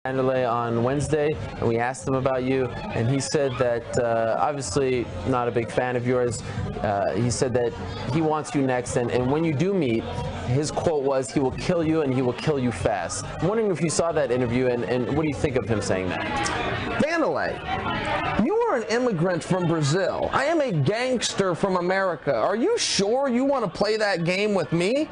WANDERLEI on Wednesday, and we asked him about you, and he said that obviously not a big fan of yours. He said that he wants you next, and when you do meet, his quote was, "He will kill you, and he will kill you fast." I'm wondering if you saw that interview, and what do you think of him saying that? WANDERLEI, you are an immigrant from Brazil. I am a gangster from America. Are you sure you want to play that game with me?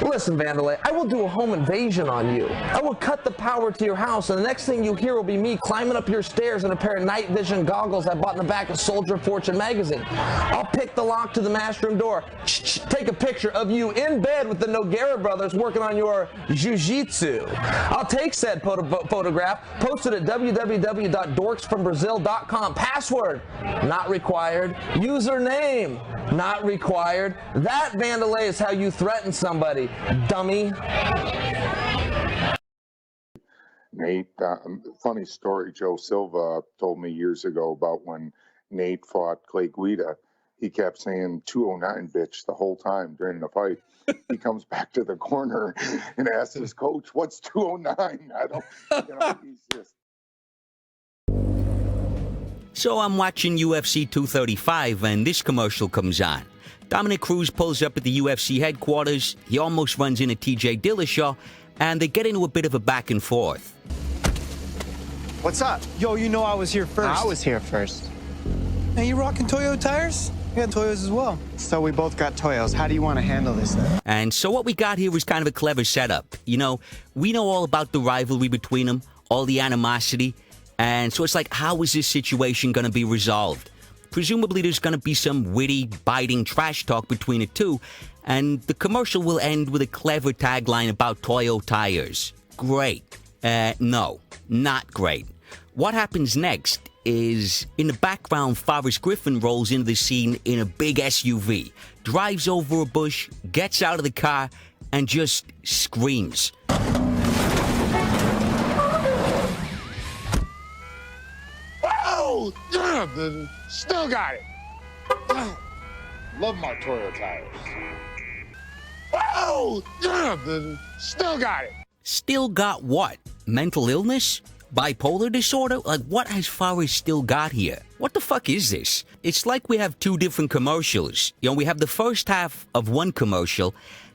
Listen, WANDERLEI, I will do a home invasion on you. I will cut the power to your house, and the next thing you hear will be me climbing up your stairs in a pair of night vision goggles I bought in the back of Soldier of Fortune magazine. I'll pick the lock to the master room door, take a picture of you in bed with the Nogueira brothers working on your jiu-jitsu. I'll take said photograph, post it at www.dorksfrombrazil.com. Password, not required. Username, not required. That, WANDERLEI, is how you threaten somebody, dummy. Nate, funny story, Joe Silva told me years ago about when Nate fought Clay Guida. He kept saying 209 bitch the whole time during the fight. He comes back to the corner and asks his coach, "What's 209? I don't, he's just." So I'm watching UFC 235 and this commercial comes on. Domenic Cruz pulls up at the UFC headquarters. He almost runs into TJ Dillashaw, and they get into a bit of a back and forth. What's up? Yo, you know I was here first. I was here first. Hey, you rocking TOYO tires? I got TOYOs as well. So we both got Toyos. How do you want to handle this then? And so what we got here is kind of a clever setup. You know, we know all about the rivalry between them, all the animosity, and so it's like, how is this situation going to be resolved? Presumably there's going to be some witty, biting trash talk between the two, and the commercial will end with a clever tagline about Toyo tires. Great. No, not great. What happens next is, in the background, Forrest Griffin rolls into the scene in a big SUV, drives over a bush, gets out of the car, and just screams. Oh, yeah, baby. Still got it. Love my Toyo tires. Oh, yeah, baby. Still got it. Still got what? Mental illness? Bipolar disorder? Like, what has Forrest still got here? What the fuck is this? It's like we have two different commercials. You know, we have the first half of one commercial,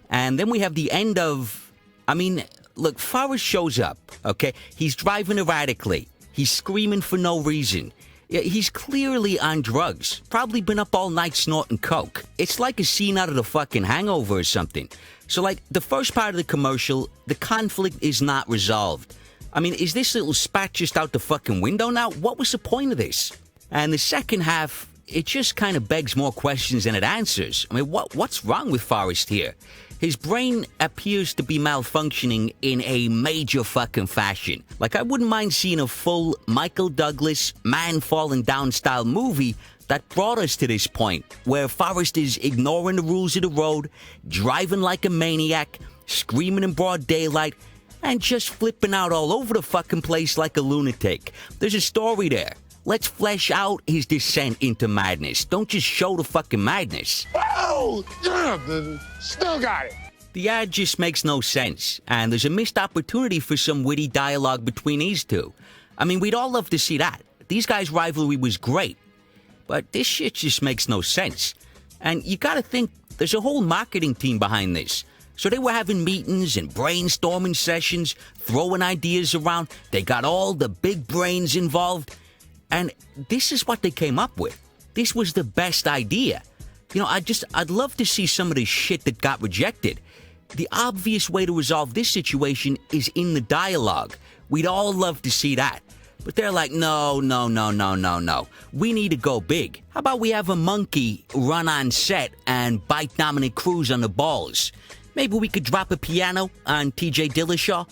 and then we have the end of... I mean, look, Forrest shows up, okay? He's driving erratically. He's screaming for no reason. He's clearly on drugs. Probably been up all night snorting coke. It's like a scene out of The fucking Hangover or something. So, like, the first part of the commercial, the conflict is not resolved. I mean, is this little spat just out the fucking window now? What was the point of this? And the second half, it just kind of begs more questions than it answers. I mean, what's wrong with Forrest here? His brain appears to be malfunctioning in a major fucking fashion. Like, I wouldn't mind seeing a full Michael Douglas, man falling down style movie that brought us to this point, where Forrest is ignoring the rules of the road, driving like a maniac, screaming in broad daylight, and just flipping out all over the fucking place like a lunatic. There's a story there. Let's flesh out his descent into madness. Don't just show the fucking madness. Oh, yeah, baby. Still got it. The ad just makes no sense, and there's a missed opportunity for some witty dialogue between these two. I mean, we'd all love to see that. These guys' rivalry was great, but this shit just makes no sense. And you gotta think, there's a whole marketing team behind this. So they were having meetings and brainstorming sessions, throwing ideas around. They got all the big brains involved. And this is what they came up with. This was the best idea. You know, I'd love to see some of the shit that got rejected. The obvious way to resolve this situation is in the dialogue. We'd all love to see that. But they're like, no. We need to go big. How about we have a monkey run on set and bite Domenic Cruz on the balls? Maybe we could drop a piano on TJ Dillashaw.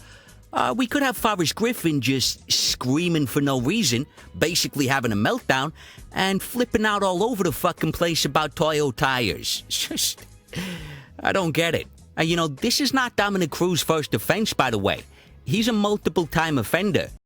We could have Forrest Griffin just screaming for no reason, basically having a meltdown, and flipping out all over the fucking place about Toyo tires. Just, I don't get it. You know, this is not Domenic Cruz's first offense, by the way. He's a multiple-time offender.